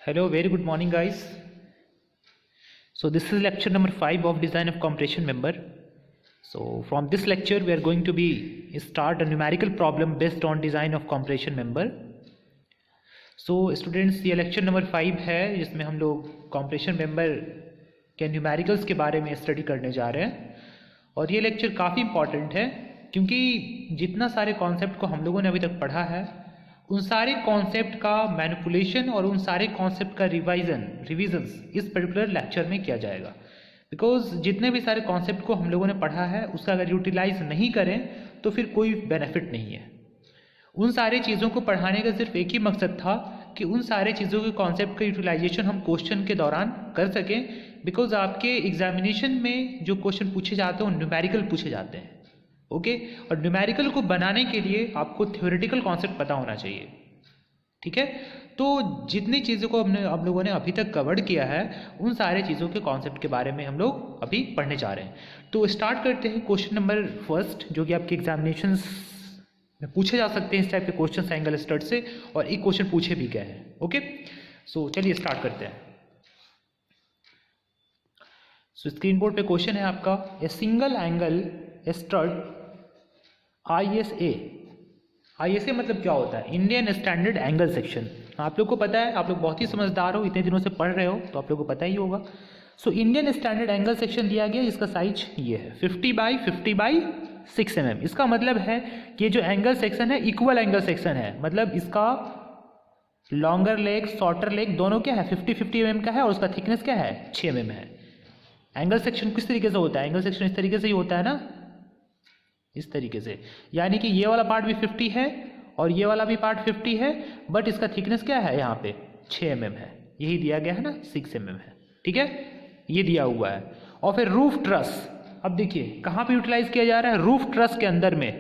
Hello, very good morning, guys. So this is lecture number 5 of design of compression member. So from this lecture we are going to be start a numerical problem based on design of compression member. So students, ये lecture number 5 है जिसमें हम लोग compression member के numericals के बारे में study करने जा रहे हैं। और ये लेक्चर काफ़ी इम्पॉर्टेंट है क्योंकि जितना सारे कॉन्सेप्ट को हम लोगों ने अभी तक पढ़ा है उन सारे कॉन्सेप्ट का मैनिपुलेशन और उन सारे कॉन्सेप्ट का रिविजन्स इस पर्टिकुलर लेक्चर में किया जाएगा। बिकॉज जितने भी सारे कॉन्सेप्ट को हम लोगों ने पढ़ा है उसका अगर यूटिलाइज नहीं करें तो फिर कोई बेनिफिट नहीं है। उन सारे चीज़ों को पढ़ाने का सिर्फ एक ही मकसद था कि उन सारे चीज़ों के कॉन्सेप्ट का यूटिलाइजेशन हम क्वेश्चन के दौरान कर सकें। बिकॉज आपके एग्जामिनेशन में जो क्वेश्चन पूछे जाते हैं वो न्यूमेरिकल पूछे जाते हैं। ओके और न्यूमेरिकल को बनाने के लिए आपको थ्योरेटिकल कॉन्सेप्ट पता होना चाहिए। ठीक है, तो जितनी चीज़ों को हम लोगों ने अभी तक कवर्ड किया है उन सारे चीज़ों के कॉन्सेप्ट के बारे में हम लोग अभी पढ़ने जा रहे हैं। तो स्टार्ट करते हैं क्वेश्चन नंबर फर्स्ट, जो कि आपके एग्जामिनेशन में पूछे जा सकते हैं इस टाइप के क्वेश्चन एंगल स्टड से, और एक क्वेश्चन पूछे भी गए हैं। ओके, सो चलिए स्टार्ट करते हैं। सो स्क्रीन बोर्ड पे क्वेश्चन है आपका, a single angle stud ISA मतलब क्या होता है? Indian standard angle section. आप लोग को पता है, आप लोग बहुत ही समझदार हो, इतने दिनों से पढ़ रहे हो तो आप लोग को पता ही होगा। So Indian standard angle section दिया गया, इसका साइज ये है 50 बाई 50 बाई 6 mm। इसका मतलब है कि ये जो एंगल सेक्शन है इक्वल एंगल सेक्शन है, मतलब इसका लॉन्गर लेग शॉर्टर लेग दोनों क्या है 50-50 mm का है और उसका थिकनेस क्या है 6 mm है। एंगल सेक्शन किस तरीके से होता है? एंगल सेक्शन इस तरीके से ही होता है ना, इस तरीके से। यानी कि ये वाला पार्ट भी 50 है और ये वाला भी पार्ट 50 है, बट इसका थिकनेस क्या है यहाँ पे 6 mm है। यही दिया गया है ना, 6 mm है। ठीक है, ये दिया हुआ है। और फिर रूफ ट्रस, अब देखिए कहाँ पे यूटिलाइज किया जा रहा है? रूफ ट्रस के अंदर में।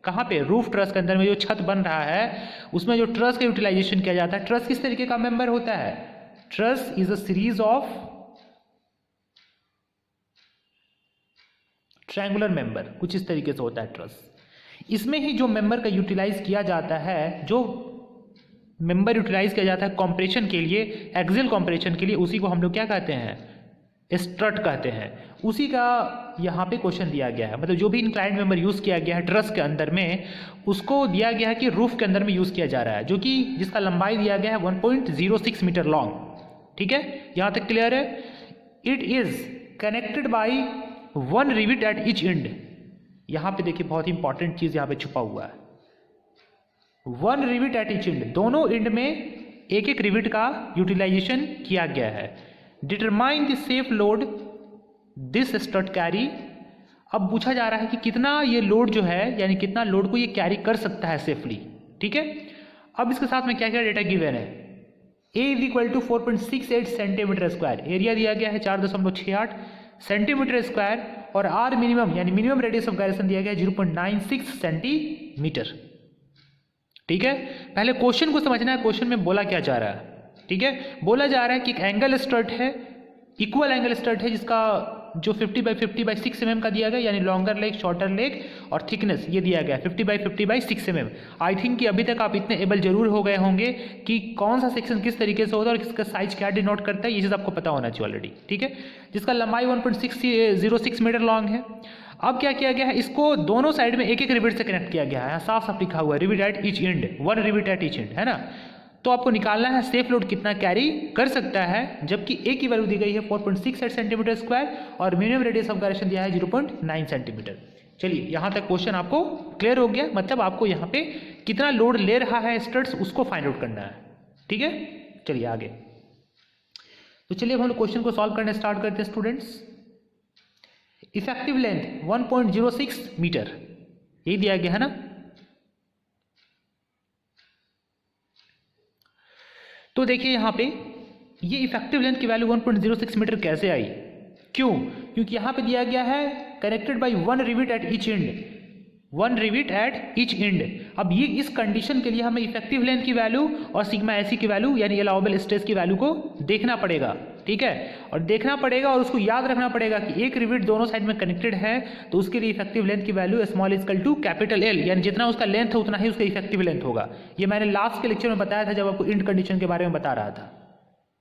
कहाँ पे? रूफ ट्रस के अंदर में जो छत बन रहा है उसमें जो ट्रस का यूटिलाइजेशन किया जाता है। ट्रस किस तरीके का मेंबर होता है? Truss is a series of triangular member, कुछ इस तरीके से होता है ट्रस। इसमें ही जो मेंबर का यूटिलाइज किया जाता है, जो मेंबर यूटिलाइज किया जाता है कॉम्प्रेशन के लिए, एक्सियल कॉम्प्रेशन के लिए, उसी को हम लोग क्या कहते हैं? स्ट्रट कहते हैं। उसी का यहाँ पे क्वेश्चन दिया गया है। मतलब जो भी इंक्लाइंड मेंबर यूज़ किया गया है ट्रस के अंदर में, उसको दिया गया है कि रूफ के अंदर में यूज़ किया जा रहा है, जो कि जिसका लंबाई दिया गया है 1.06 मीटर लॉन्ग। ठीक है, यहाँ तक क्लियर है? It is connected by one rivet at each and. यहां पे देखिए बहुत ही इंपॉर्टेंट चीज यहां पे छुपा हुआ है, one rivet at each and. दोनों एंड में एक एक रिविट का यूटिलाइजेशन किया गया है। Determine the safe load this strut carry. अब पूछा जा रहा है कि कितना ये लोड जो है, यानी कितना लोड को ये कैरी कर सकता है सेफली। ठीक है, अब इसके साथ में क्या क्या डेटा गिवन है? A is equal to 4.68 centimetre square, area दिया गया है 4.68 सेंटीमीटर स्क्वायर, और आर मिनिमम यानी मिनिमम रेडियस ऑफ गायरेशन दिया गया है 0.96 सेंटीमीटर। ठीक है, पहले क्वेश्चन को समझना है, क्वेश्चन में बोला क्या जा रहा है। ठीक है, बोला जा रहा है कि एक एंगल स्टड है, इक्वल एंगल स्टड है, जिसका जो 50 बाई 50 बाई 6 mm का दिया गया, यानी लॉन्गर लेग शॉर्टर लेग और थिकनेस ये दिया गया 50 by 50 by 6 mm। I think कि अभी तक आप इतने एबल जरूर हो गए होंगे कि कौन सा सेक्शन किस तरीके से होता है और किसका साइज क्या डिनोट करता है, ये चीज़ आपको पता होना चाहिए ऑलरेडी। ठीक है, जिसका लंबाई 1.606 मीटर लॉन्ग है। अब क्या किया गया है? इसको दोनों साइड में एक एक रिविट से कनेक्ट किया गया है। साफ साफ लिखा हुआ है rivet at each and, one rivet at each and, है ना। तो आपको निकालना है सेफ लोड कितना कैरी कर सकता है, जबकि ए की वैल्यू दी गई है 4.68 सेंटीमीटर स्क्वायर और मिनिमम रेडियस ऑफ गायरेशन दिया है 0.9 सेंटीमीटर। चलिए यहाँ तक क्वेश्चन आपको क्लियर हो गया। मतलब आपको यहाँ पे कितना लोड ले रहा है स्टड्स उसको फाइंड आउट करना है। ठीक है, चलिए आगे। तो चलिए अब हम क्वेश्चन को सॉल्व करना स्टार्ट करते हैं स्टूडेंट्स। इफेक्टिव लेंथ 1.06 मीटर यही दिया गया है ना। तो देखिए यहाँ पे ये इफेक्टिव लेंथ की वैल्यू 1.06 मीटर कैसे आई? क्यों? क्योंकि यहाँ पे दिया गया है connected by one rivet at each and, one rivet at each and. अब ये इस कंडीशन के लिए हमें इफेक्टिव लेंथ की वैल्यू और सिग्मा एसी की वैल्यू यानी अलाउबल स्ट्रेस की वैल्यू को देखना पड़ेगा। ठीक है, और देखना पड़ेगा और उसको याद रखना पड़ेगा कि एक रिविट दोनों साइड में कनेक्टेड है, तो उसके लिए इफेक्टिव लेंथ की value small equal to capital L, यानी जितना उसका लेंथ है उतना ही उसका इफेक्टिव लेंथ होगा। ये मैंने लास्ट के लेक्चर में बताया था जब आपको इंड कंडीशन के बारे में बता रहा था।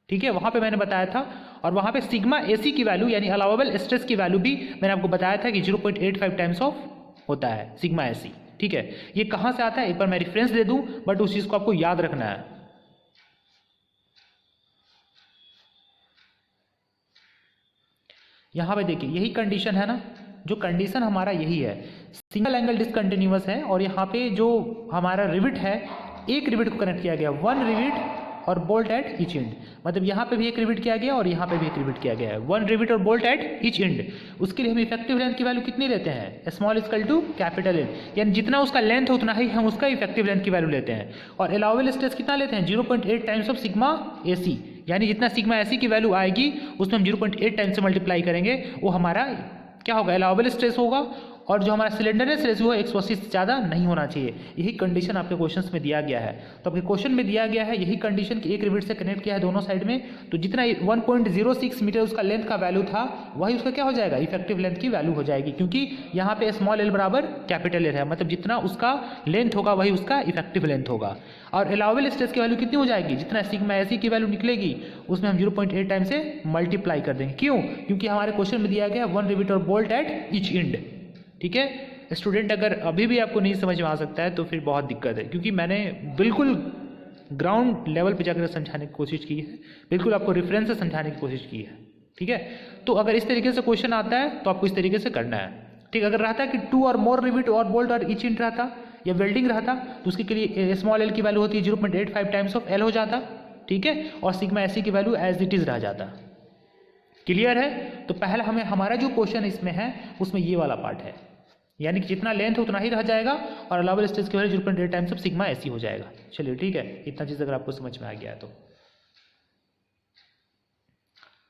ठीक है, वहाँ पे मैंने बताया था। और वहाँ पे सिग्मा एसी की वैल्यू यानी अलाउेबल स्ट्रेस की वैल्यू भी मैंने आपको बताया था कि 0.85 टाइम्स ऑफ होता है सिग्मा एसी। ठीक है, ये कहाँ से आता है एक बार मैं रेफरेंस दे दूँ, बट उस चीज़ को आपको याद रखना है। यहाँ पे देखिए यही कंडीशन है ना, जो कंडीशन हमारा यही है, सिंगल एंगल डिसकंटिन्यूअस है और यहाँ पे जो हमारा रिविट है, एक रिविट को कनेक्ट किया गया, वन रिविट और बोल्ट एट ईच एंड, मतलब यहाँ पे भी एक रिविट किया गया और यहाँ पे भी एक रिविट किया गया है, वन रिविट और बोल्ट एट ईच एंड। उसके लिए हम इफेक्टिव लेंथ की वैल्यू कितनी लेते हैं, small equal to capital L, यानी जितना उसका लेंथ है उतना ही हम उसका इफेक्टिव लेंथ की वैल्यू लेते हैं। और अलाउबल स्ट्रेस कितना लेते हैं, 0.8 टाइम्स ऑफ सिग्मा एसी, यानी जितना सिग्मा एसी की वैल्यू आएगी उसमें हम 0.8 टाइम्स से मल्टीप्लाई करेंगे, वो हमारा क्या होगा, अलाउबल स्ट्रेस होगा। और जो हमारा सिलेंडरनेस रेशियो है 180 से ज़्यादा नहीं होना चाहिए। यही कंडीशन आपके क्वेश्चंस में दिया गया है। तो आपके क्वेश्चन में दिया गया है यही कंडीशन कि एक रिविट से कनेक्ट किया है दोनों साइड में, तो जितना 1.06 मीटर उसका लेंथ का वैल्यू था वही उसका क्या हो जाएगा, इफेक्टिव लेंथ की वैल्यू हो जाएगी, क्योंकि यहाँ पे स्मॉल एल बराबर कैपिटल एल है, मतलब जितना उसका लेंथ होगा वही उसका इफेक्टिव लेंथ होगा। और अलाउबल स्ट्रेस की वैल्यू कितनी हो जाएगी, जितना सिग्मा एसी की वैल्यू निकलेगी उसमें हम 0.8 टाइम से मल्टीप्लाई कर देंगे। क्यों, क्योंकि हमारे क्वेश्चन में दिया गया वन रिविट और बोल्ट एट ईच एंड। ठीक है स्टूडेंट, अगर अभी भी आपको नहीं समझ में आ सकता है तो फिर बहुत दिक्कत है, क्योंकि मैंने बिल्कुल ग्राउंड लेवल पे जाकर समझाने की कोशिश की है, बिल्कुल आपको रेफरेंस से समझाने की कोशिश की है। ठीक है, तो अगर इस तरीके से क्वेश्चन आता है तो आपको इस तरीके से करना है। ठीक, अगर रहता कि 2 और मोर रिविट और बोल्ट और ईच एंड रहता या वेल्डिंग रहता तो उसके लिए स्मॉल एल की वैल्यू होती है 0.85 टाइम्स ऑफ एल हो जाता। ठीक है, और सिग्मा एसी की वैल्यू एज इट इज रह जाता। क्लियर है, तो पहला हमें हमारा जो क्वेश्चन इसमें है उसमें ये वाला पार्ट है, यानी कि जितना लेंथ है उतना ही रह जाएगा और अलाउबल स्ट्रेस की value 0.8 times of sigma AC हो जाएगा। चलिए ठीक है, इतना चीज़ अगर आपको समझ में आ गया है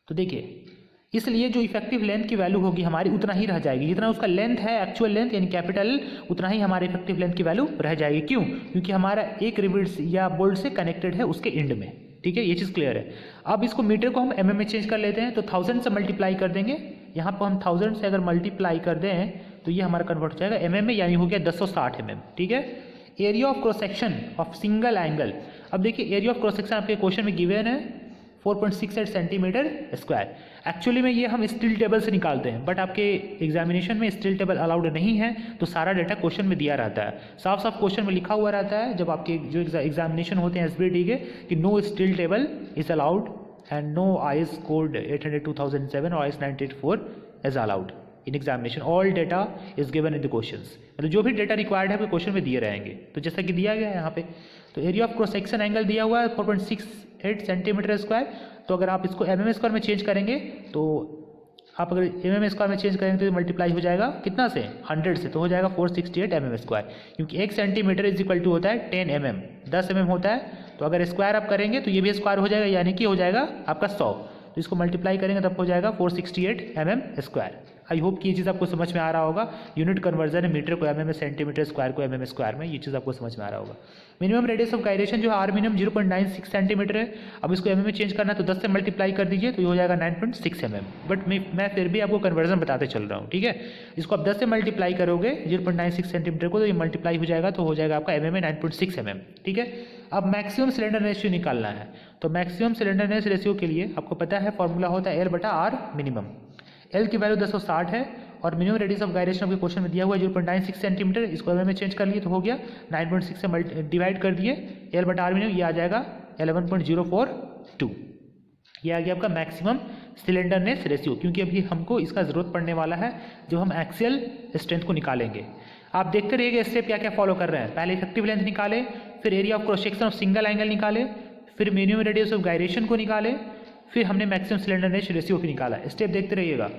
तो देखिए, इसलिए जो इफेक्टिव लेंथ की वैल्यू होगी हमारी उतना ही रह जाएगी, जितना उसका लेंथ है एक्चुअल लेंथ यानी कैपिटल, उतना ही हमारे इफेक्टिव लेंथ की वैल्यू रह जाएगी। क्यों, क्योंकि हमारा एक रिविट या बोल्ट से कनेक्टेड है उसके एंड में। ठीक है, ये चीज़ क्लियर है। अब इसको मीटर को हम एमएम में चेंज कर लेते हैं, तो 1000 से मल्टीप्लाई कर देंगे। यहाँ पर हम 1000 से अगर मल्टीप्लाई कर दें तो ये हमारा कन्वर्ट हो जाएगा एमएम में, यानी हो गया 1060 mm। ठीक है, area of cross section of single angle. अब देखिए एरिया ऑफ क्रॉस सेक्शन आपके क्वेश्चन में गिवन है 4.68 सेंटीमीटर स्क्वायर। एक्चुअली में ये हम स्टील टेबल से निकालते हैं, बट आपके एग्जामिनेशन में स्टील टेबल अलाउड नहीं है, तो सारा डाटा क्वेश्चन में दिया रहता है, साफ साफ क्वेश्चन में लिखा हुआ रहता है जब आपके जो एग्जामिनेशन होते हैं एसबीटी के, कि no steel table is allowed and no IS code 800/2007 और IS 984 is allowed in examination. All data is given in the questions, मतलब जो भी डेटा रिक्वायर्ड है वो क्वेश्चन में दिए रहेंगे। तो जैसा कि दिया गया है यहाँ पे, तो area of cross section angle दिया हुआ है 4.68 सेंटीमीटर स्क्वायर। तो अगर आप इसको एमएम स्क्वायर में चेंज करेंगे, तो आप अगर एमएम स्क्वायर में चेंज करेंगे तो मल्टीप्लाई हो जाएगा कितना से, 100 से, तो हो जाएगा 468 mm स्क्वायर, क्योंकि 1 सेंटीमीटर इज इक्वल टू होता है 10 mm, 10 mm होता है। तो अगर स्क्वायर आप करेंगे तो ये भी स्क्वायर हो जाएगा, यानी कि हो जाएगा आपका 100, तो इसको मल्टीप्लाई करेंगे तब हो जाएगा 468 mm स्क्वायर। आई होप कि ये चीज़ आपको समझ में आ रहा होगा। यूनिट कन्वर्जन है मीटर को एमएम में, सेंटीमीटर स्क्वायर को एमएम स्क्वायर में, ये चीज़ आपको समझ में आ रहा होगा। मिनिमम रेडियस ऑफ गायरेशन जो है आर मिनिमम 0.96 सेंटीमीटर है। अब इसको एमएम में चेंज करना है तो 10 से मल्टीप्लाई कर दीजिए तो ये हो जाएगा 9.6 mm। बट मैं फिर भी आपको कन्वर्जन बताते चल रहा हूँ। ठीक है, इसको आप 10 से मल्टीप्लाई करोगे 0.96 सेंटीमीटर को, तो ये मल्टीप्लाई हो जाएगा तो हो जाएगा आपका एमएम में 9.6 mm। ठीक है, अब मैक्सिमम सिलेंडर रेशियो निकालना है। तो मैक्सिमम सिलेंडरनेस रेशियो के लिए आपको पता है फॉर्मूला होता है L/R मिनिमम। L की वैल्यू 1060 है और मिनिमम रेडियस ऑफ गायरेशन आपके क्वेश्चन में दिया हुआ है 0.96 सेंटीमीटर। इसको एमएम में चेंज कर लिए तो हो गया 9.6 से डिवाइड कर दिए, L/R मिनिमम ये आ जाएगा 11.042। ये आ गया आपका मैक्सिमम सिलेंडरनेस रेशियो, क्योंकि अभी हमको इसका ज़रूरत पड़ने वाला है जब हम एक्सियल स्ट्रेंथ को निकालेंगे। आप देखते रहिएगा स्टेप क्या क्या फॉलो कर रहे हैं। पहले इफेक्टिव लेंथ निकाले, फिर area of cross section of single angle निकाले, फिर मिनिमम रेडियस ऑफ गायरेशन को निकाले, फिर हमने मैक्सिमम सिलेंडरनेस रेशियो को निकाला। स्टेप देखते रहिएगा।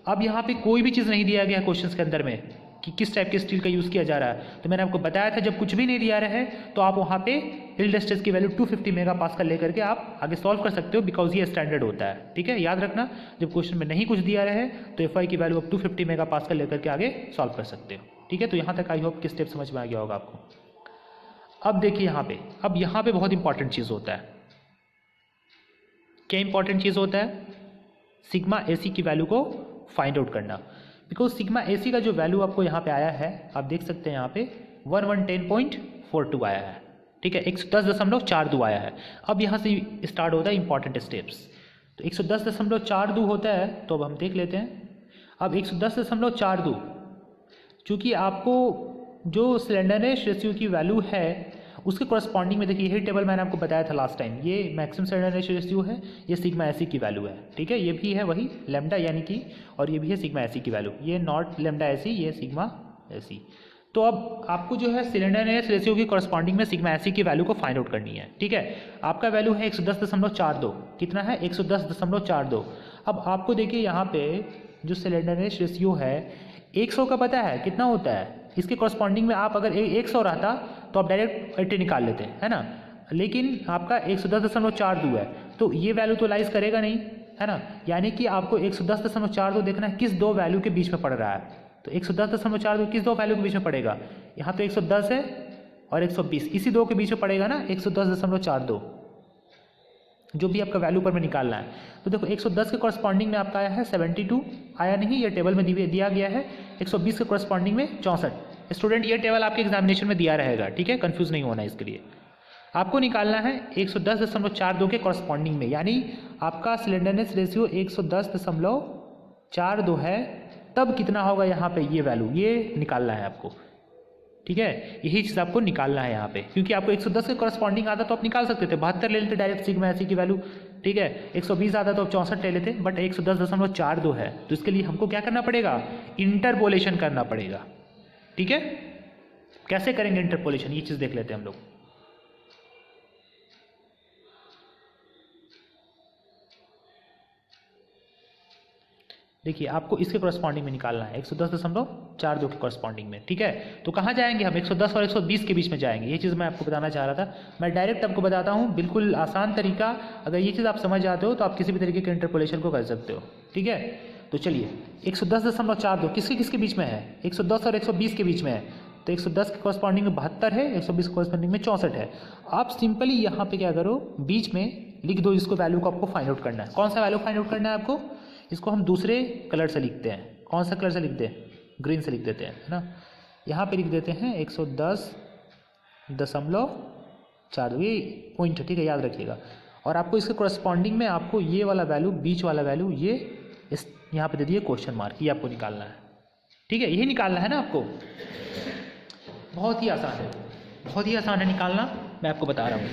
अब यहाँ पे कोई भी चीज़ नहीं दिया गया क्वेश्चन के अंदर में कि किस टाइप के स्टील का यूज़ किया जा रहा है। तो मैंने आपको बताया था जब कुछ भी नहीं दिया रहा है तो आप वहाँ पे यील्ड स्ट्रेस की वैल्यू 250 मेगापास्कल लेकर के आप आगे सॉल्व कर सकते हो, बिकॉज ये स्टैंडर्ड होता है। ठीक है, याद रखना, जब क्वेश्चन में नहीं कुछ दिया रहे तो एफ की वैल्यू आप 250 मेगापास्कल लेकर के आगे सॉल्व कर सकते हो। ठीक है, तो यहाँ तक आई होप कि स्टेप समझ में आ गया होगा आपको। अब देखिए यहाँ पे बहुत इंपॉर्टेंट चीज़ होता है। क्या इंपॉर्टेंट चीज़ होता है? सिग्मा एसी की वैल्यू को फाइंड आउट करना। बिकॉज सिग्मा एसी का जो वैल्यू आपको यहाँ पे आया है, आप देख सकते हैं यहाँ पे 1110.42 आया है। ठीक है, 110.42 आया है। अब यहाँ से स्टार्ट होता है इंपॉर्टेंट स्टेप्स। तो 110.42 होता है, तो अब हम देख लेते हैं। अब 110.42, चूँकि आपको जो स्लेंडरनेस रेशियो की वैल्यू है उसके कॉरस्पॉन्डिंग में देखिए, यही टेबल मैंने आपको बताया था लास्ट टाइम, ये मैक्सिमम स्लेंडरनेस रेशियो है, ये सिग्मा एसी की वैल्यू है। ठीक है, ये भी है वही लेमडा यानी कि, और ये भी है सिग्मा एसी की वैल्यू, ये नॉट लेमडा एसी, ये सिग्मा एसी। तो अब आपको जो है स्लेंडरनेस रेशियो की कॉरस्पॉन्डिंग में सिग्मा एसी की वैल्यू को फाइंड आउट करनी है। ठीक है, आपका वैल्यू है 110.42, कितना है 110.42। अब आपको देखिए यहाँ पे जो स्लेंडरनेस रेशियो है 100 का पता है कितना होता है, इसके कॉरस्पॉन्डिंग में आप अगर 100 रहता तो आप डायरेक्ट 80 निकाल लेते, है ना, लेकिन आपका 110.42 है, तो ये वैल्यू तो लाइज करेगा नहीं, है ना, यानी कि आपको 110.42 देखना है किस दो वैल्यू के बीच में पड़ रहा है। तो 110.42 किस दो वैल्यू के बीच में पड़ेगा, यहाँ तो 110 है और 120, इसी दो के बीच में पड़ेगा ना 110.42, जो भी आपका वैल्यू पर में निकालना है। तो देखो 110 के कॉरस्पॉन्डिंग में आपका आया है 72, आया नहीं, ये टेबल में दिया गया है। 120 के कॉरस्पॉन्डिंग में 64। स्टूडेंट ये टेबल आपके एग्जामिनेशन में दिया रहेगा, ठीक है, कंफ्यूज नहीं होना इसके लिए। आपको निकालना है 110.42 के कॉरस्पॉन्डिंग में, यानी आपका स्लेंडरनेस रेशियो 110.42 है, तब कितना होगा यहाँ पे ये वैल्यू, ये निकालना है आपको। ठीक है, यही चीज़ आपको निकालना है यहाँ पे, क्योंकि आपको 110 के कॉरस्पॉन्डिंग आता तो आप निकाल सकते थे, 72 ले लेते डायरेक्ट सिग्मा एसी की वैल्यू। ठीक है, 120 आता तो आप 64 ले लेते, बट 110.42 है, तो इसके लिए हमको क्या करना पड़ेगा, इंटरपोलेशन करना पड़ेगा। ठीक है, कैसे करेंगे इंटरपोलेशन, ये चीज़ देख लेते हैं हम लोग। देखिए आपको इसके कॉरस्पॉन्डिंग में निकालना है 110.42 के कॉरस्पॉन्डिंग में। ठीक है, तो कहाँ जाएंगे हम, 110 और 120 के बीच में जाएंगे। ये चीज़ मैं आपको बताना चाह रहा था, मैं डायरेक्ट आपको बताता हूँ, बिल्कुल आसान तरीका। अगर ये चीज़ आप समझ जाते हो तो आप किसी भी तरीके के इंटरपोलेशन को कर सकते हो। ठीक है, तो चलिए 110.42 किसके किसके बीच में है, 110 और 120 के बीच में है, तो 110 के कॉरस्पॉन्डिंग में 72 है, 120 के कॉरस्पॉन्डिंग में 64 है। आप सिंपली यहाँ पे क्या करो, बीच में लिख दो इसको, वैल्यू को आपको फाइंड आउट करना है। कौन सा वैल्यू फाइंड आउट करना है आपको, इसको हम दूसरे कलर से लिखते हैं। कौन सा कलर से लिखते हैं, ग्रीन से लिख देते हैं, है ना। यहाँ पे लिख देते हैं 110.42, ये पॉइंट है, ठीक है, याद रखिएगा। और आपको इसके कॉरस्पॉन्डिंग में आपको ये वाला वैल्यू, बीच वाला वैल्यू, ये इस यहाँ पे दे दिए क्वेश्चन मार्क, ये आपको निकालना है। ठीक है, यही निकालना है ना आपको, बहुत ही आसान है, बहुत ही आसान है निकालना, मैं आपको बता रहा हूँ।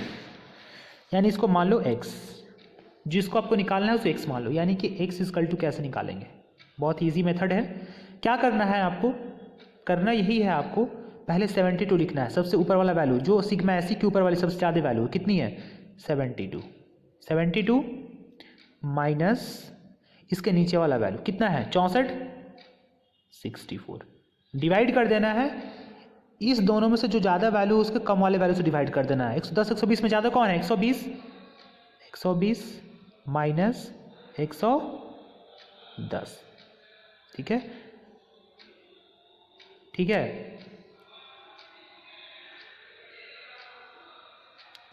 यानी इसको मान लो x, जिसको आपको निकालना है उसे x मान लो, यानी कि x इक्वल टू कैसे निकालेंगे, बहुत ईजी मेथड है। क्या करना है आपको, करना यही है, आपको पहले 72 लिखना है, सबसे ऊपर वाला वैल्यू, जो सिग्मा एसी के ऊपर वाली सबसे ज़्यादा वैल्यू कितनी है 72 माइनस इसके नीचे वाला वैल्यू कितना है 64 डिवाइड कर देना है। इस दोनों में से जो ज़्यादा वैल्यू उसके कम वाले वैल्यू से डिवाइड कर देना है। 110 120 में ज़्यादा कौन है, 120 माइनस 110। ठीक है, ठीक है।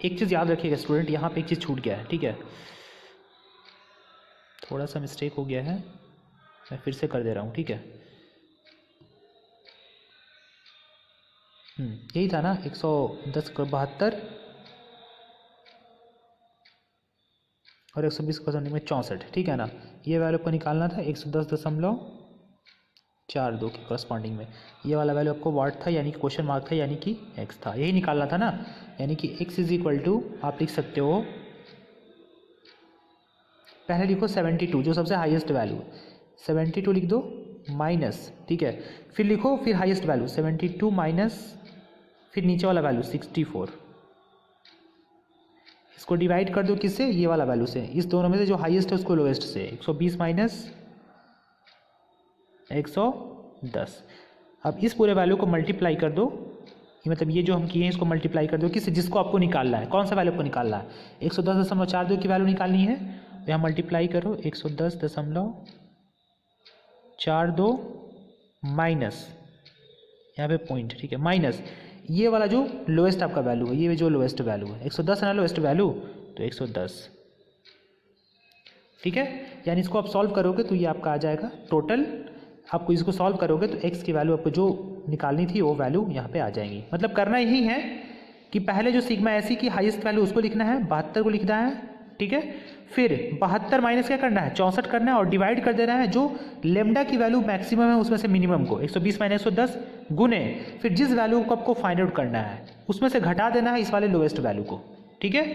एक चीज़ याद रखिएगा स्टूडेंट, यहाँ पे एक चीज़ छूट गया है, ठीक है, थोड़ा सा मिस्टेक हो गया है, मैं फिर से कर दे रहा हूँ, ठीक है। यही था ना 110 का 72 और 120 का में 64, ठीक है ना। ये वैल्यू को निकालना था 110.42 के कॉरस्पॉन्डिंग में, ये वाला वैल्यू आपको वाट था, यानी कि क्वेश्चन मार्क था, यानी कि x था, यही निकालना था ना। यानी कि x इज इक्वल टू, आप लिख सकते हो, पहले लिखो 72 जो सबसे हाईएस्ट वैल्यू, 72 लिख दो माइनस, ठीक है, फिर लिखो, फिर हाईएस्ट वैल्यू 72 माइनस, फिर नीचे वाला वैल्यू 64, इसको डिवाइड कर दो किससे, ये वाला वैल्यू से, इस दोनों में से जो हाईएस्ट है उसको लोएस्ट से, 120 माइनस 110। अब इस पूरे वैल्यू को मल्टीप्लाई कर दो, ये मतलब ये जो हम किए हैं इसको मल्टीप्लाई कर दो किससे, जिसको आपको निकालना है, कौन सा वैल्यू आपको निकालना है, 110.42 की वैल्यू निकालनी है, यहाँ मल्टीप्लाई करो 110.42 माइनस, यहाँ पे पॉइंट, ठीक है, माइनस ये वाला जो लोएस्ट आपका वैल्यू है, ये जो लोएस्ट वैल्यू है 110 है ना लोएस्ट वैल्यू, तो 110, ठीक है। यानी इसको आप सॉल्व करोगे तो ये आपका आ जाएगा टोटल, आपको इसको सॉल्व करोगे तो x की वैल्यू आपको जो निकालनी थी वो वैल्यू यहाँ पे आ जाएंगी। मतलब करना यही है कि पहले जो सिग्मा ऐसी की हाईएस्ट वैल्यू उसको लिखना है, 72 को लिखना है, ठीक है। फिर 72 माइनस क्या करना है, 64 करना है और डिवाइड कर देना है जो लेमडा की वैल्यू मैक्सिमम है उसमें से मिनिमम को, 120 माइनस 110 गुने फिर जिस वैल्यू को आपको फाइंड आउट करना है उसमें से घटा देना है इस वाले लोएस्ट वैल्यू को, ठीक है।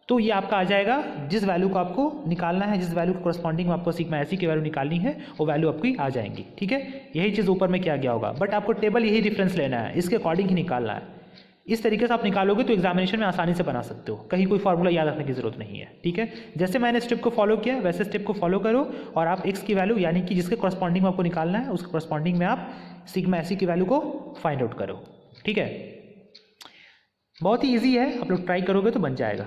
तो ये आपका आ जाएगा, जिस वैल्यू को आपको निकालना है, जिस वैल्यू को करस्पॉन्डिंग में आपको सिग्मा ऐसी की वैल्यू निकालनी है वो वैल्यू आपकी आ जाएंगी, ठीक है। यही चीज़ ऊपर में किया गया होगा, बट आपको टेबल यही डिफरेंस लेना है, इसके अकॉर्डिंग ही निकालना है। इस तरीके से आप निकालोगे तो एग्जामिनेशन में आसानी से बना सकते हो, कहीं कोई फार्मूला याद रखने की जरूरत नहीं है, ठीक है। जैसे मैंने स्टेप को फॉलो किया वैसे स्टेप को फॉलो करो और आप एक्स की वैल्यू यानी कि जिसके करस्पॉन्डिंग में आपको निकालना है उसके करस्पॉन्डिंग में आप सिग्मा ऐसी की वैल्यू को फाइंड आउट करो, ठीक है। बहुत ही ईजी है, आप लोग ट्राई करोगे तो बन जाएगा।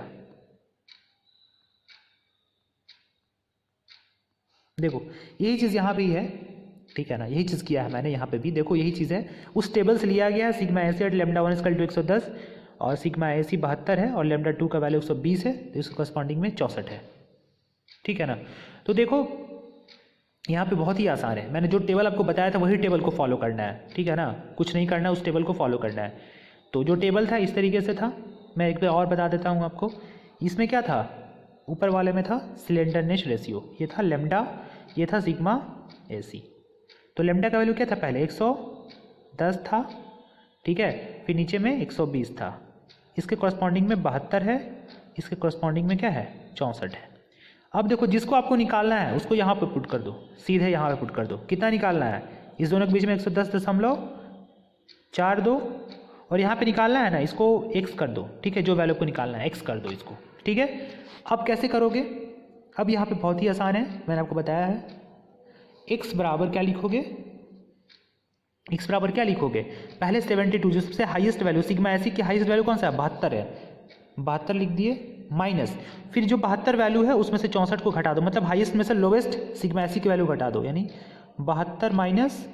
देखो यही चीज़ यहाँ भी है, ठीक है ना, यही चीज़ किया है मैंने यहाँ पे भी, देखो यही चीज़ है, उस टेबल से लिया गया है। सिग्मा ऐसी एट लेमडा 1 इक्वल टू 110 और सिग्मा ऐसी 72 है और लेमडा 2 का वैल्यू 120 है, तो इसके करस्पॉन्डिंग में 64 है, ठीक है ना। तो देखो यहाँ पे बहुत ही आसान है, मैंने जो टेबल आपको बताया था वही टेबल को फॉलो करना है, ठीक है ना, कुछ नहीं करना, उस टेबल को फॉलो करना है। तो जो टेबल था इस तरीके से था, मैं एक बार और बता देता हूँ आपको। इसमें क्या था, ऊपर वाले में था स्लेंडरनेस रेशियो, ये था लेमडा, ये था सिग्मा ऐसी। तो लेमडा का वैल्यू क्या था, पहले 110 था, ठीक है, फिर नीचे में 120 था, इसके कॉरस्पॉन्डिंग में 72 है, इसके कॉरस्पॉन्डिंग में क्या है 64 है। अब देखो जिसको आपको निकालना है उसको यहाँ पे पुट कर दो, सीधे यहाँ पे पुट कर दो। कितना निकालना है, इस दोनों के बीच में 110.42 और यहाँ पे निकालना है ना, इसको x कर दो, ठीक है, जो वैल्यू को निकालना है x कर दो इसको, ठीक है। अब कैसे करोगे, अब यहाँ पे बहुत ही आसान है, मैंने आपको बताया है। x बराबर क्या लिखोगे, x बराबर क्या लिखोगे, पहले 72 जो सबसे हाईएस्ट वैल्यू सिग्मा ऐसी की हाईएस्ट वैल्यू कौन सा है 72 है, 72 लिख दिए, माइनस फिर जो 72 वैल्यू है उसमें से 64 को घटा दो, मतलब हाईएस्ट में से लोवेस्ट सिग्मा ऐसी की वैल्यू घटा दो, यानी 72 माइनस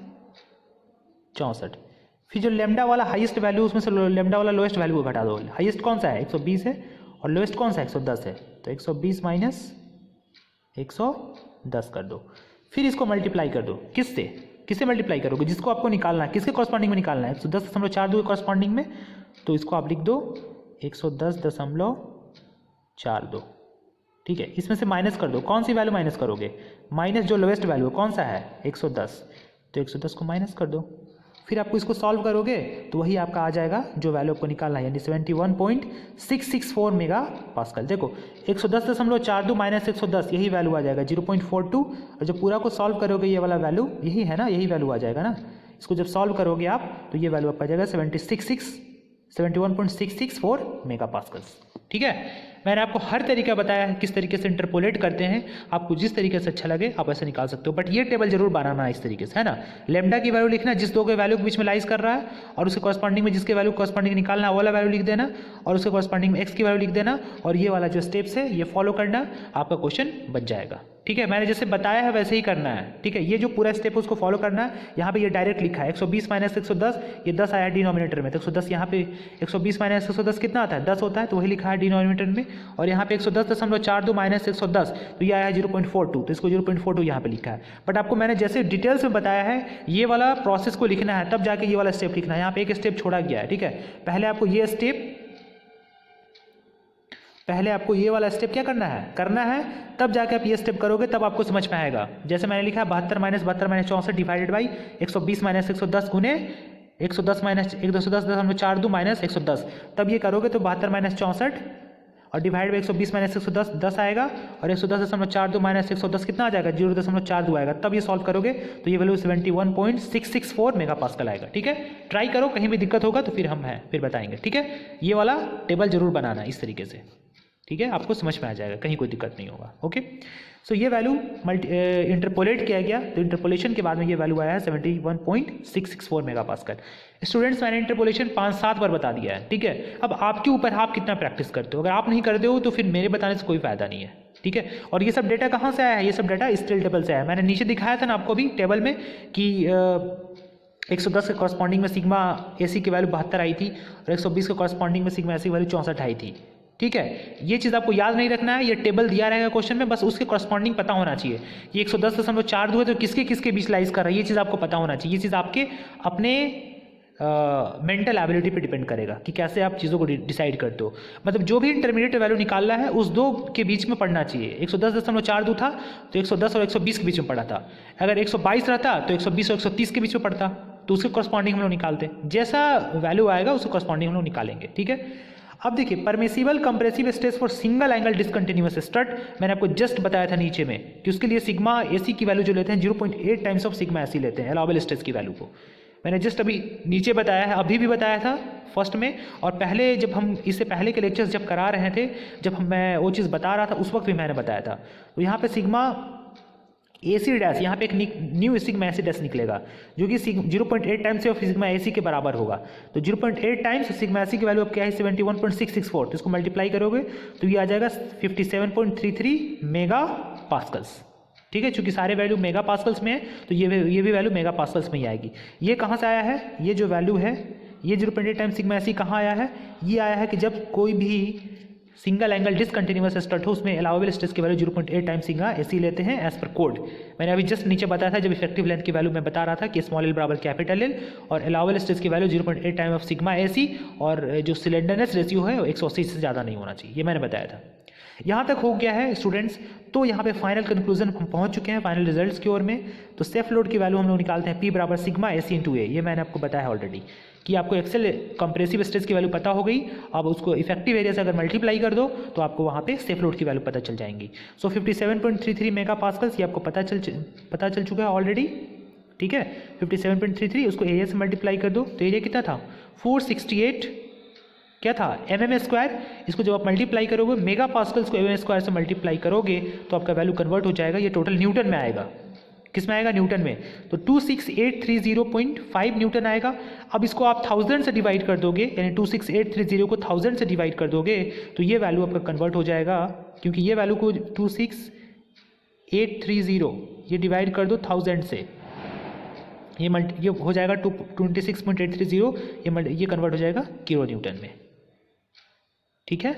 64। फिर जो लेमडा वाला हाईएस्ट वैल्यू उसमें से लेमडा वाला लोएस्ट वैल्यू को घटा दो। हाईएस्ट कौन सा है 120 है और लोएस्ट कौन सा है 110 है, तो 120 माइनस 110 कर दो। फिर इसको मल्टीप्लाई कर दो, किससे, किससे मल्टीप्लाई करोगे, जिसको आपको निकालना है, किसके कॉरस्पॉन्डिंग में निकालना है 110.42 के कॉरस्पॉन्डिंग में, तो इसको आप लिख दो 110.42, ठीक है। इसमें से माइनस कर दो, कौन सी वैल्यू माइनस करोगे, माइनस जो लोएस्ट वैल्यू कौन सा है 110, तो 110 को माइनस कर दो। फिर आपको इसको सॉल्व करोगे तो वही आपका आ जाएगा जो वैल्यू आपको निकालना है, यानी 71.664 मेगा पास्कल। देखो 110.42 माइनस 110 यही वैल्यू आ जाएगा 0.42, और जब पूरा को सॉल्व करोगे ये वाला वैल्यू यही है ना, यही वैल्यू आ जाएगा ना। इसको जब सॉल्व करोगे आप तो ये वैल्यू आपका आ जाएगा 71.664 मेगा पास्कल्स, ठीक है। मैंने आपको हर तरीका बताया है किस तरीके से इंटरपोलेट करते हैं, आपको जिस तरीके से अच्छा लगे आप ऐसे निकाल सकते हो, बट ये टेबल जरूर बनाना है इस तरीके से, है ना। लेमडा की वैल्यू लिखना जिस दो के वैल्यू के बीच में लाइज कर रहा है, और उसके कॉरस्पॉन्डिंग में जिसके वैल्यू कॉरस्पॉन्डिंग निकालना वो वाला वैल्यू लिख देना, और उसके कॉरस्पॉन्डिंग में एक्स की वैल्यू लिख देना, और ये वाला जो स्टेप्स है ये फॉलो करना, आपका क्वेश्चन बन जाएगा, ठीक है। मैंने जैसे बताया है वैसे ही करना है, ठीक है। ये जो पूरा स्टेप है उसको फॉलो करना है। यहाँ पे ये डायरेक्ट लिखा है 120 माइनस 110, ये 10 आया डिनोमिनेटर में, तो 110 यहाँ पे 120 माइनस 110 कितना आता है 10 होता है, तो वही लिखा है डिनोमिनेटर में, और यहाँ पे 110.42 माइनस 110 तो ये आया 0.42, तो इसको 0.42 यहाँ पे लिखा है। बट आपको मैंने जैसे डिटेल्स में बताया है ये वाला प्रोसेस को लिखना है, तब जाके ये वाला स्टेप लिखना है। यहाँ पे एक स्टेप छोड़ा गया है, ठीक है। पहले आपको ये वाला स्टेप क्या करना है, तब जाके आप ये स्टेप करोगे तब आपको समझ में आएगा। जैसे मैंने लिखा है 72 माइनस 64 डिवाइडेड बाई 120 माइनस 110 गुने 110 माइनस 110.42 माइनस 110, तब ये करोगे तो 72 माइनस 64 और डिवाइड बाई 120 माइनस 110 10 आएगा, और 110.42 माइनस 110 कितना आ जाएगा 0.42 आएगा। तब ये सॉल्व करोगे तो ये वैल्यू 71.664 मेगा पास्कल आएगा, ठीक है। ट्राई करो, कहीं भी दिक्कत होगा तो फिर बताएंगे, ठीक है। ये वाला टेबल जरूर बनाना इस तरीके से, ठीक है, आपको समझ में आ जाएगा, कहीं कोई दिक्कत नहीं होगा, ओके। सो ये वैल्यू इंटरपोलेट किया गया, तो इंटरपोलेशन के बाद में ये वैल्यू आया है 71.664 मेगा पास्कल। स्टूडेंट्स मैंने इंटरपोलेशन 5-7 बार बता दिया है, ठीक है। अब आपके ऊपर आप कितना प्रैक्टिस करते हो, अगर आप नहीं करते हो तो फिर मेरे बताने से कोई फायदा नहीं है, ठीक है। और ये सब डेटा कहाँ से आया है, ये सब डेटा स्टिल टेबल से आया है। मैंने नीचे दिखाया था ना आपको भी टेबल में कि 110 के कॉरस्पॉन्डिंग में सिग्मा एसी की वैल्यू 72 आई थी, और 120 के कॉरस्पॉन्डिंग में सिग्मा एसी की वैल्यू 64 आई थी, ठीक है। ये चीज़ आपको याद नहीं रखना है, ये टेबल दिया रहेगा क्वेश्चन में, बस उसके कॉरस्पॉन्डिंग पता होना चाहिए। ये 110.42 है तो किसके किसके बीच लाइज कर रहा है, ये चीज़ आपको पता होना चाहिए। ये चीज़ आपके अपने मेंटल एबिलिटी पे डिपेंड करेगा कि कैसे आप चीज़ों को डिसाइड करते हो। मतलब जो भी इंटरमीडिएट वैल्यू निकालना है उस दो के बीच में पढ़ना चाहिए। 110.42 था तो 110 और 120 के बीच में पढ़ा था। अगर 122 रहता तो 120 और 130 के बीच में पढ़ता, तो उसके कॉरस्पॉन्डिंग हम लोग निकालते। जैसा वैल्यू आएगा उसके कॉरस्पॉन्डिंग हम लोग निकालेंगे, ठीक है। अब देखिए, permissible compressive stress for single angle discontinuous strut, मैंने आपको जस्ट बताया था नीचे में कि उसके लिए सिग्मा एसी की वैल्यू जो लेते हैं 0.8 टाइम्स ऑफ सिग्मा एसी लेते हैं अलाउबल स्ट्रेस की वैल्यू को। मैंने जस्ट अभी नीचे बताया है, अभी भी बताया था फर्स्ट में, और पहले जब हम इससे पहले के लेक्चर्स जब करा रहे थे, जब मैं वो चीज़ बता रहा था उस वक्त भी मैंने बताया था। तो यहाँ पे सिग्मा एसी डैश, यहाँ पे एक न्यू सिग्मा एसी डैश निकलेगा जो कि 0.8 टाइम्स ऑफ सिग्मा एसी के बराबर होगा। तो 0.8 टाइम्स सिग्मा एसी की वैल्यू अब क्या है 71.664, तो इसको मल्टीप्लाई करोगे तो ये आ जाएगा 57.33 मेगा पास्कल्स, ठीक है। चूंकि सारे वैल्यू मेगा पास्कल्स में है तो ये भी वैल्यू मेगा पास्कल्स में ही आएगी। ये कहाँ से आया है, ये जो वैल्यू है ये 0.8 टाइम्स सिग्मा एसी कहाँ आया है, ये आया है कि जब कोई भी सिंगल एंगल डिसकंटिन्यूअस स्ट्रट हो उसमें अलाउबल स्ट्रेस की वैल्यू 0.8 टाइम्स सिग्मा एसी लेते हैं एज पर कोड। मैंने अभी जस्ट नीचे बताया था जब इफेक्टिव लेंथ की वैल्यू मैं बता रहा था कि स्मॉल एल बराबर कैपिटल एल, और अलाउबल स्ट्रेस की value 0.8 time of sigma AC, और जो सिलेंडरनेस रेशियो है वो 180 से ज़्यादा नहीं होना चाहिए, ये मैंने बताया था। यहाँ तक हो गया है स्टूडेंट्स। तो यहाँ पे फाइनल कंक्लूजन हम पहुँच चुके हैं फाइनल रिजल्ट्स की ओर में। तो सेफ लोड की वैल्यू हम लोग निकालते हैं P बराबर सिग्मा एसी इंटू ए, ये मैंने आपको बताया ऑलरेडी कि आपको एक्सेल कंप्रेसिव स्ट्रेस की वैल्यू पता हो गई। अब उसको इफेक्टिव एरिया से अगर मल्टीप्लाई कर दो तो आपको वहाँ पे सेफ लोड की वैल्यू पता चल जाएंगी। सो 57.33 मेगा पास्कल्स ये आपको पता चल चुका है ऑलरेडी, ठीक है। 57.33 उसको एरिया से मल्टीप्लाई कर दो तो एरिया कितना था 468 क्या था mm स्क्वायर। इसको जब आप मल्टीप्लाई करोगे मेगा पास्कल्स को mm स्क्वायर से मल्टीप्लाई करोगे तो आपका वैल्यू कन्वर्ट हो जाएगा, ये टोटल न्यूटन में आएगा। किस में आएगा, न्यूटन में। तो 26830.5 न्यूटन आएगा। अब इसको आप 1000 से डिवाइड कर दोगे, यानी 26830 को 1000 से डिवाइड कर दोगे तो ये वैल्यू आपका कन्वर्ट हो जाएगा, क्योंकि ये वैल्यू को 26830 ये डिवाइड कर दो 1000 से, ये हो जाएगा 26.830, ये कन्वर्ट हो जाएगा किलो न्यूटन में, ठीक है।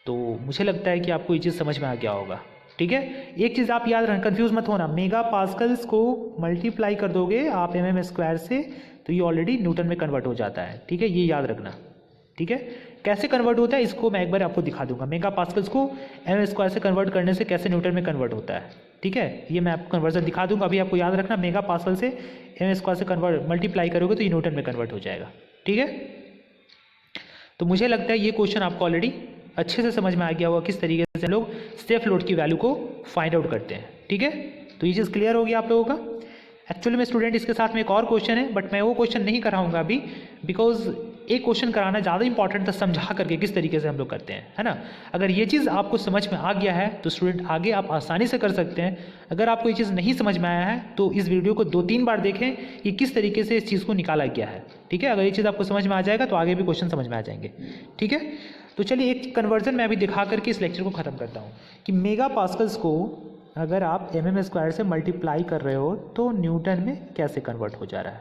तो मुझे लगता है कि आपको ये चीज़ समझ में आ गया होगा, ठीक है। एक चीज़ आप याद रखना, कंफ्यूज मत होना, मेगा पास्कल्स को मल्टीप्लाई कर दोगे आप mm स्क्वायर से तो ये ऑलरेडी न्यूटन में कन्वर्ट हो जाता है, ठीक है। ये याद रखना, ठीक है। कैसे कन्वर्ट होता है इसको मैं एक बार आपको दिखा दूंगा, मेगा पास्कल्स को mm स्क्वायर से कन्वर्ट करने से कैसे न्यूटन में कन्वर्ट होता है, ठीक है। ये मैं आपको कन्वर्जन दिखा दूंगा। अभी आपको याद रखना मेगा पास्कल से mm स्क्वायर से कन्वर्ट मल्टीप्लाई करोगे तो ये न्यूटन में कन्वर्ट हो जाएगा, ठीक है। तो मुझे लगता है ये क्वेश्चन आपको ऑलरेडी अच्छे से समझ में आ गया होगा किस तरीके से हम लोग सेफ लोड की वैल्यू को फाइंड आउट करते हैं, ठीक है। तो ये चीज़ क्लियर होगी आप लोगों का। एक्चुअली में स्टूडेंट इसके साथ में एक और क्वेश्चन है, बट मैं वो क्वेश्चन नहीं कराऊंगा अभी, बिकॉज एक क्वेश्चन कराना ज़्यादा इंपॉर्टेंट था, समझा करके किस तरीके से हम लोग करते हैं, है ना। अगर ये चीज़ आपको समझ में आ गया है तो स्टूडेंट आगे आप आसानी से कर सकते हैं। अगर आपको ये चीज़ नहीं समझ में आया है तो इस वीडियो को 2-3 बार देखें कि किस तरीके से इस चीज़ को निकाला गया है, ठीक है। अगर ये चीज़ आपको समझ में आ जाएगा तो आगे भी क्वेश्चन समझ में आ जाएंगे, ठीक है। तो चलिए एक कन्वर्जन मैं अभी दिखा करके इस लेक्चर को ख़त्म करता हूँ कि मेगा पास्कल्स को अगर आप mm स्क्वायर से मल्टीप्लाई कर रहे हो तो न्यूटन में कैसे कन्वर्ट हो जा रहा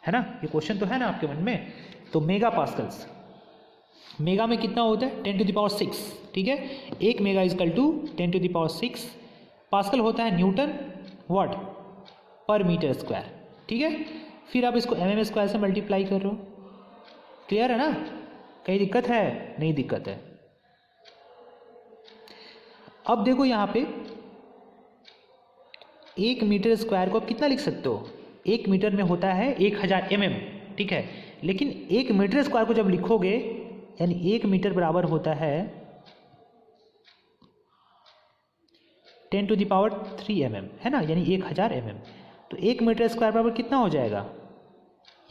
है ना। ये क्वेश्चन तो है ना आपके मन में। तो मेगा पास्कल्स, मेगा में कितना होता है 10⁶, ठीक है। 1 मेगा इजकल टू 10⁶, पास्कल होता है न्यूटन व्हाट पर मीटर स्क्वायर, ठीक है। फिर आप इसको mm स्क्वायर से मल्टीप्लाई कर रहे हो, क्लियर है ना। कहीं दिक्कत है, नहीं दिक्कत है। अब देखो यहाँ पे 1 मीटर स्क्वायर को आप कितना लिख सकते हो, 1 मीटर में होता है 1000 mm, ठीक है। लेकिन 1 मीटर स्क्वायर को जब लिखोगे यानी 1 मीटर बराबर होता है 10⁻³ mm, है ना, यानी 1000 mm। तो 1 मीटर स्क्वायर बराबर कितना हो जाएगा,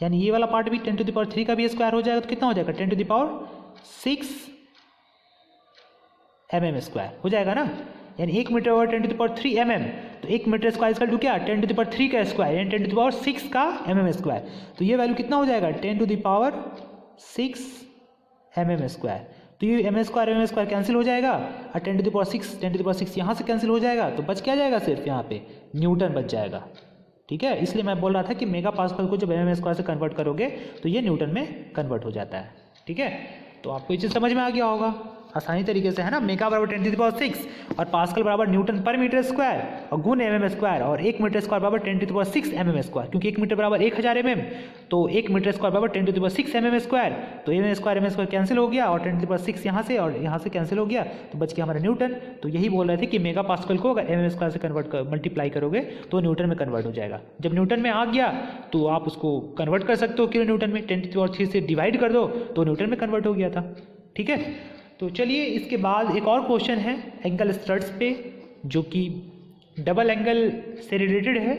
यानी ये वाला पार्ट भी 10⁻³ का भी स्क्वायर हो जाएगा तो कितना हो जाएगा 10⁻6 mm स्क्वायर हो जाएगा ना। यानी 1 मीटर और 10⁻³ mm, तो 1 मीटर स्क्वायर इक्वल टू क्या 10⁻³ का स्क्वायर यानी 10⁻6 का mm स्क्वायर। तो ये वैल्यू कितना हो जाएगा 10⁻6 mm स्क्वायर। तो ये mm स्क्वायर कैंसिल हो जाएगा और 10⁻6 यहाँ से कैंसिल हो जाएगा तो बच क्या जाएगा, सिर्फ यहाँ पे न्यूटन बच जाएगा, ठीक है। इसलिए मैं बोल रहा था कि मेगा पास्कल को जब mm स्क्वायर से कन्वर्ट करोगे तो ये न्यूटन में कन्वर्ट हो जाता है, ठीक है। तो आपको ये चीज़ समझ में आ गया होगा, आसानी तरीके से, है ना। मेगा बराबर 10⁶ और पास्कल बराबर न्यूटन पर मीटर स्क्वायर और गुण mm स्क्वायर, और 1 मीटर स्क्वायर बराबर 10⁶ mm स्क्वायर, क्योंकि 1 मीटर बराबर 1000 mm, तो 1 मीटर स्क्वायर बराबर 10⁶ mm स्क्वायर, तो mm स्क्वायर कैंसिल हो गया और 10⁶ यहाँ से और यहाँ से कैंसिल हो गया, तो बच गया हमारा न्यूटन। तो यही बोल रहे थे कि मेगा पास्कल को अगर mm स्क्वायर से मल्टीप्लाई करोगे तो न्यूटन में कन्वर्ट हो जाएगा। जब न्यूटन में आ गया तो आप उसको कन्वर्ट कर सकते हो किलो न्यूटन में, 10⁻³ से डिवाइड कर दो तो न्यूटन में कन्वर्ट हो गया था। ठीक है, तो चलिए इसके बाद एक और क्वेश्चन है एंगल स्टड्स पे, जो कि डबल एंगल से रिलेटेड है।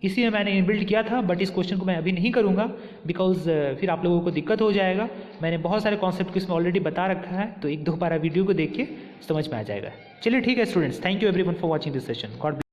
इसी में मैंने इनबिल्ट किया था, बट इस क्वेश्चन को मैं अभी नहीं करूँगा बिकॉज फिर आप लोगों को दिक्कत हो जाएगा। मैंने बहुत सारे कॉन्सेप्ट को इसमें ऑलरेडी बता रखा है, तो 1-2 बार वीडियो को देख के समझ में आ जाएगा। चलिए ठीक है students, thank you everyone for watching this session. God